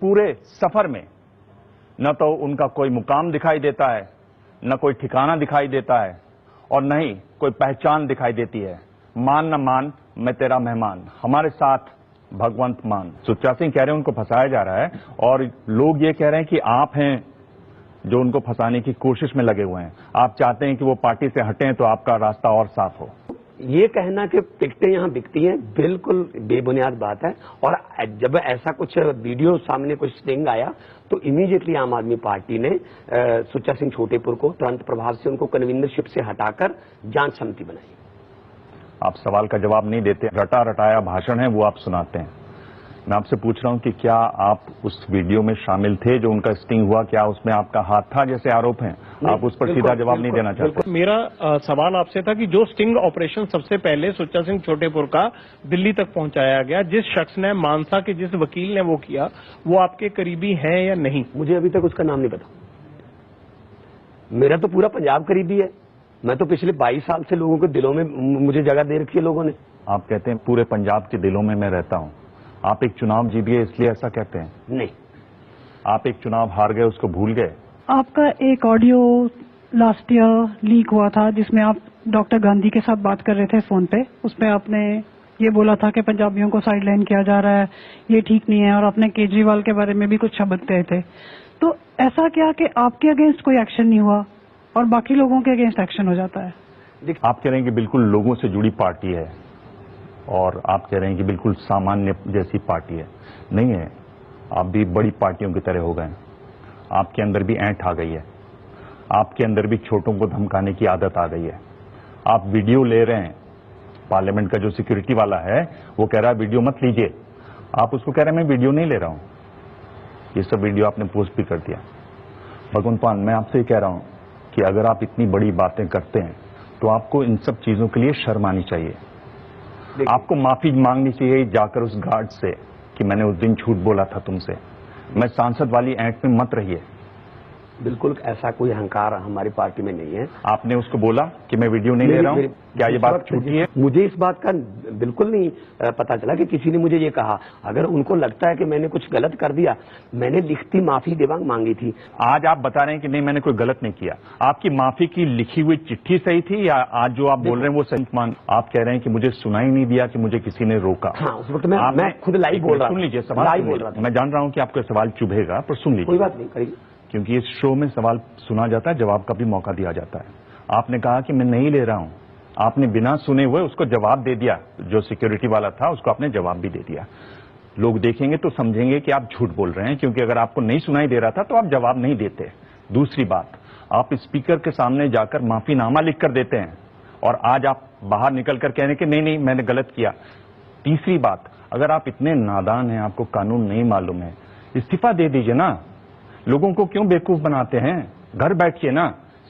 पूरे सफर में न तो उनका कोई मुकाम दिखाई देता है, न कोई ठिकाना दिखाई देता है, और न ही कोई पहचान दिखाई देती है। मान न मान मैं तेरा मेहमान, हमारे साथ भगवंत मान। सुच्चा सिंह कह रहे हैं उनको फंसाया जा रहा है, और लोग ये कह रहे हैं कि आप हैं जो उनको फंसाने की कोशिश में लगे हुए हैं। आप चाहते हैं कि वो पार्टी से हटें तो आपका रास्ता और साफ हो। ये कहना कि टिकटें यहाँ बिकती हैं बिल्कुल बेबुनियाद बात है। और जब ऐसा कुछ वीडियो सामने कुछ स्टिंग आया तो इमीडिएटली आम आदमी पार्टी ने सुच्चा सिंह छोटेपुर को तुरंत प्रभाव से उनको कन्वीनरशिप से हटाकर जांच समिति बनाई। आप सवाल का जवाब नहीं देते, रटा रटाया भाषण है वो आप सुनाते हैं। मैं आपसे पूछ रहा हूं कि क्या आप उस वीडियो में शामिल थे जो उनका स्टिंग हुआ? क्या उसमें आपका हाथ था जैसे आरोप हैं? आप उस पर सीधा जवाब नहीं देना चाहते? मेरा सवाल आपसे था कि जो स्टिंग ऑपरेशन सबसे पहले सुच्चा सिंह छोटेपुर का दिल्ली तक पहुंचाया गया, जिस शख्स ने, मानसा के जिस वकील ने वो किया, वो आपके करीबी हैं या नहीं? मुझे अभी तक उसका नाम नहीं पता। मेरा तो पूरा पंजाब करीबी है। मैं तो पिछले 22 साल से लोगों के दिलों में मुझे जगह दे रखी है लोगों ने। आप कहते हैं पूरे पंजाब के दिलों में मैं रहता हूं। आप एक चुनाव जीत गए इसलिए ऐसा कहते हैं? नहीं। आप एक चुनाव हार गए उसको भूल गए? आपका एक ऑडियो लास्ट ईयर लीक हुआ था जिसमें आप डॉक्टर गांधी के साथ बात कर रहे थे फोन पे। उसमें आपने ये बोला था कि पंजाबियों को साइडलाइन किया जा रहा है, ये ठीक नहीं है, और आपने केजरीवाल के बारे में भी कुछ शब्द कहे थे। तो ऐसा क्या कि आपके अगेंस्ट कोई एक्शन नहीं हुआ और बाकी लोगों के अगेंस्ट एक्शन हो जाता है? आप कह रहे हैं कि बिल्कुल लोगों से जुड़ी पार्टी है, और आप कह रहे हैं कि बिल्कुल सामान्य जैसी पार्टी है। नहीं है, आप भी बड़ी पार्टियों की तरह हो गए। आपके अंदर भी ऐंठ आ गई है, आपके अंदर भी छोटों को धमकाने की आदत आ गई है। आप वीडियो ले रहे हैं, पार्लियामेंट का जो सिक्योरिटी वाला है वो कह रहा है वीडियो मत लीजिए, आप उसको कह रहे हैं मैं वीडियो नहीं ले रहा हूं। ये सब वीडियो आपने पोस्ट भी कर दिया। भगवंत मान, मैं आपसे कह रहा हूं कि अगर आप इतनी बड़ी बातें करते हैं तो आपको इन सब चीजों के लिए शर्म आनी चाहिए। आपको माफी मांगनी चाहिए जाकर उस गार्ड से कि मैंने उस दिन झूठ बोला था तुमसे। मैं सांसद वाली ऐंठ में मत रहिए। बिल्कुल ऐसा कोई अहंकार हमारी पार्टी में नहीं है। आपने उसको बोला कि मैं वीडियो नहीं ले रहा हूं, क्या ये बात झूठी है? मुझे इस बात का बिल्कुल नहीं पता चला कि किसी ने मुझे ये कहा। अगर उनको लगता है कि मैंने कुछ गलत कर दिया, मैंने लिखती माफी देवांग मांगी थी। आज आप बता रहे हैं कि नहीं मैंने कोई गलत नहीं किया। आपकी माफी की लिखी हुई चिट्ठी सही थी या आज जो आप बोल रहे हैं वो सही? मान, आप कह रहे हैं कि मुझे सुनाई नहीं दिया कि मुझे किसी ने रोका। हाँ, उस वक्त मैं खुद लाइव बोल रहा था। सुन लीजिए, सवाल लाइव बोल रहा था। मैं जान रहा हूं कि आपको सवाल चुभेगा, पर सुन लीजिए। कोई बात नहीं, करिए। क्योंकि इस शो में सवाल सुना जाता है, जवाब का भी मौका दिया जाता है। आपने कहा कि मैं नहीं ले रहा हूं, आपने बिना सुने हुए उसको जवाब दे दिया। जो सिक्योरिटी वाला था उसको आपने जवाब भी दे दिया। लोग देखेंगे तो समझेंगे कि आप झूठ बोल रहे हैं, क्योंकि अगर आपको नहीं सुनाई दे रहा था तो आप जवाब नहीं देते। दूसरी बात, आप स्पीकर के सामने जाकर माफीनामा लिख कर देते हैं, और आज आप बाहर निकलकर कह रहे हैं कि नहीं नहीं मैंने गलत किया। तीसरी बात, अगर आप इतने नादान हैं, आपको कानून नहीं मालूम है, इस्तीफा दे दीजिए ना। लोगों को क्यों बेवकूफ बनाते हैं? घर बैठिए ना,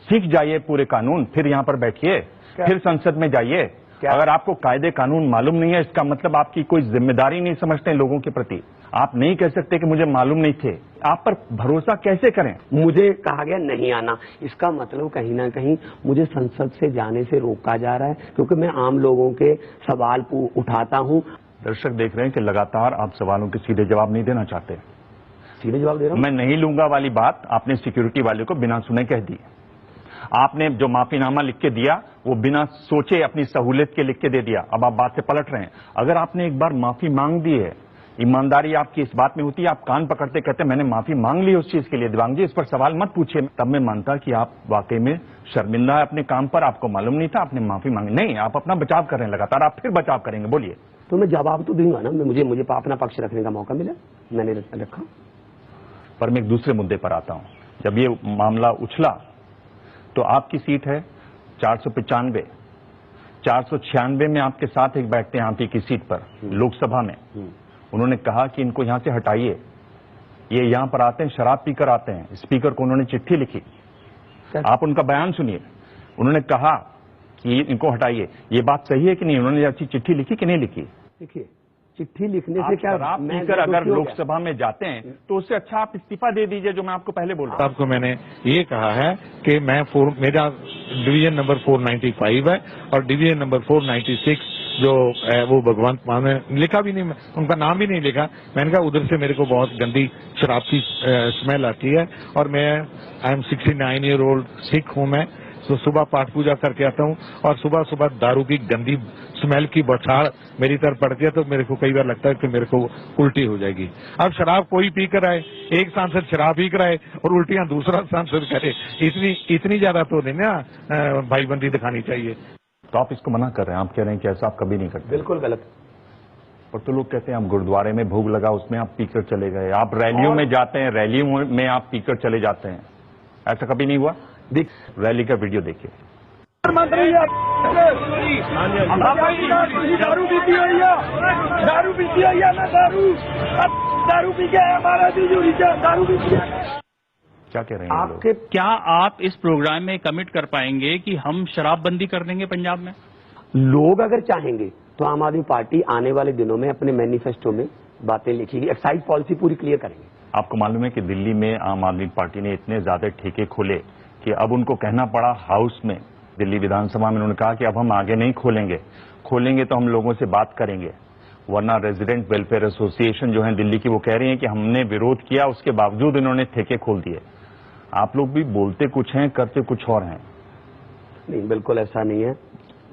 सीख जाइए पूरे कानून, फिर यहां पर बैठिए, फिर संसद में जाइए। अगर आपको कायदे कानून मालूम नहीं है, इसका मतलब आपकी कोई जिम्मेदारी नहीं समझते हैं लोगों के प्रति। आप नहीं कह सकते कि मुझे मालूम नहीं थे। आप पर भरोसा कैसे करें? मुझे कहा गया नहीं आना, इसका मतलब कहीं ना कहीं मुझे संसद से जाने से रोका जा रहा है, क्योंकि मैं आम लोगों के सवाल उठाता हूं। दर्शक देख रहे हैं कि लगातार आप सवालों के सीधे जवाब नहीं देना चाहते। सीधे जवाब दे रहा हूं। मैं नहीं लूंगा वाली बात आपने सिक्योरिटी वाले को बिना सुने कह दी। आपने जो माफीनामा लिख के दिया वो बिना सोचे अपनी सहूलियत के लिख के दे दिया। अब आप बात से पलट रहे हैं। अगर आपने एक बार माफी मांग दी है, ईमानदारी आपकी इस बात में होती है, आप कान पकड़ते कहते मैंने माफी मांग ली उस चीज के लिए, दिवांग जी इस पर सवाल मत पूछिए, तब मैं मानता कि आप वाकई में शर्मिंदा है अपने काम पर, आपको मालूम नहीं था, आपने माफी मांगी। नहीं, आप अपना बचाव कर रहे हैं लगातार, आप फिर बचाव करेंगे। बोलिए। तो मैं जवाब तो दूंगा ना, मुझे अपना पक्ष रखने का मौका मिला, मैंने रखा। पर मैं एक दूसरे मुद्दे पर आता हूं। जब ये मामला उछला तो आपकी सीट है 495, 496 में आपके साथ एक बैठते हैं आप की सीट पर लोकसभा में। उन्होंने कहा कि इनको यहां से हटाइए, ये यहां पर आते हैं शराब पीकर आते हैं। स्पीकर को उन्होंने चिट्ठी लिखी, आप उनका बयान सुनिए। उन्होंने कहा कि इनको हटाइए। ये बात सही है कि नहीं? उन्होंने अच्छी चिट्ठी लिखी कि नहीं लिखी? देखिए, चिट्ठी लिखने से आप क्या शराब मैं पीकर अगर दोषी हो गया? लोकसभा में जाते हैं तो उससे अच्छा आप इस्तीफा दे दीजिए, जो मैं आपको पहले बोल रहा हूँ। आपको मैंने ये कहा है कि मेरा डिवीजन नंबर 495 है और डिवीजन नंबर 496 जो है वो भगवंत मान ने लिखा भी नहीं, उनका नाम भी नहीं लिखा। मैंने कहा उधर से मेरे को बहुत गंदी शराब की स्मेल आती है और मैं I am 69 year old Sikh हूं मैं, तो सुबह पाठ पूजा करके आता हूँ और सुबह सुबह दारू की गंदी स्मेल की बौछार मेरी तरफ पड़ती है तो मेरे को कई बार लगता है कि मेरे को उल्टी हो जाएगी। अब शराब कोई पी कर आए, एक सांसद शराब पी कर आए और उल्टियां दूसरा सांसद करे, इतनी ज्यादा तो नहीं ना भाईबंदी दिखानी चाहिए। तो आप इसको मना कर रहे हैं, आप कह रहे हैं कि ऐसा आप कभी नहीं करते। बिल्कुल गलत। और तो लोग कहते हैं आप गुरुद्वारे में भोग लगा उसमें आप पीकर चले गए, आप रैलियों में जाते हैं रैलियों में आप पीकर चले जाते हैं, ऐसा कभी नहीं हुआ? रैली का वीडियो देखिए। दारू पीती हुई है, दारू पीती हुई है ना, दारू पी के हमारा तिजोरी से दारू पीती है। क्या कह रहे हैं लोग? आपके क्या आप इस प्रोग्राम में कमिट कर पाएंगे कि हम शराबबंदी कर देंगे पंजाब में? लोग अगर चाहेंगे तो आम आदमी पार्टी आने वाले दिनों में अपने मैनिफेस्टो में बातें लिखेगी, एक्साइज पॉलिसी पूरी क्लियर करेंगे। आपको मालूम है कि दिल्ली में आम आदमी पार्टी ने इतने ज्यादा ठेके खोले कि अब उनको कहना पड़ा हाउस में, दिल्ली विधानसभा में उन्होंने कहा कि अब हम आगे नहीं खोलेंगे तो हम लोगों से बात करेंगे, वरना रेजिडेंट वेलफेयर एसोसिएशन जो है दिल्ली की वो कह रही है कि हमने विरोध किया उसके बावजूद इन्होंने ठेके खोल दिए। आप लोग भी बोलते कुछ हैं करते कुछ और हैं। नहीं, बिल्कुल ऐसा नहीं है।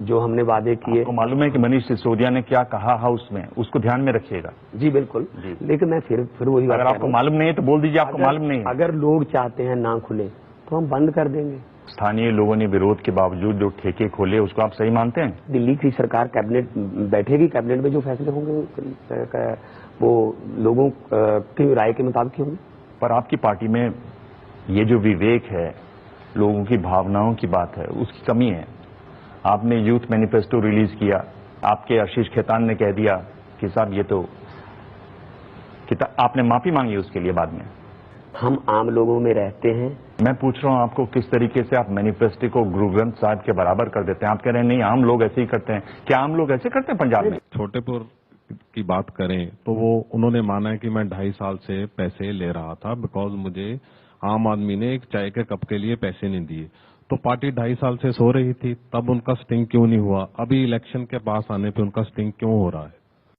जो हमने वादे किए, आपको मालूम है कि मनीष सिसोदिया ने क्या कहा हाउस में, उसको ध्यान में रखिएगा। जी बिल्कुल जी। लेकिन मैं फिर वही बात अगर आपको मालूम नहीं है तो बोल दीजिए आपको मालूम नहीं है। अगर लोग चाहते हैं ना खुले तो हम बंद कर देंगे। स्थानीय लोगों ने विरोध के बावजूद जो ठेके खोले उसको आप सही मानते हैं? दिल्ली की सरकार कैबिनेट बैठेगी, कैबिनेट में जो फैसले होंगे वो लोगों की राय के मुताबिक होंगे। पर आपकी पार्टी में ये जो विवेक है, लोगों की भावनाओं की बात है, उसकी कमी है। आपने यूथ मैनिफेस्टो रिलीज किया, आपके आशीष खेतान ने कह दिया कि साहब ये तो आपने माफी मांगी उसके लिए बाद में। हम आम लोगों में रहते हैं। मैं पूछ रहा हूं आपको किस तरीके से आप मैनिफेस्टो को गुरु ग्रंथ साहिब के बराबर कर देते हैं। आप कह रहे हैं नहीं आम लोग ऐसे ही करते हैं। क्या आम लोग ऐसे करते हैं पंजाब में? छोटेपुर की बात करें तो वो उन्होंने माना है कि मैं 2.5 साल से पैसे ले रहा था बिकॉज मुझे आम आदमी ने एक चाय के कप के लिए पैसे नहीं दिए। तो पार्टी 2.5 साल से सो रही थी, तब उनका स्टिंग क्यों नहीं हुआ? अभी इलेक्शन के पास आने पे उनका स्टिंग क्यों हो रहा है?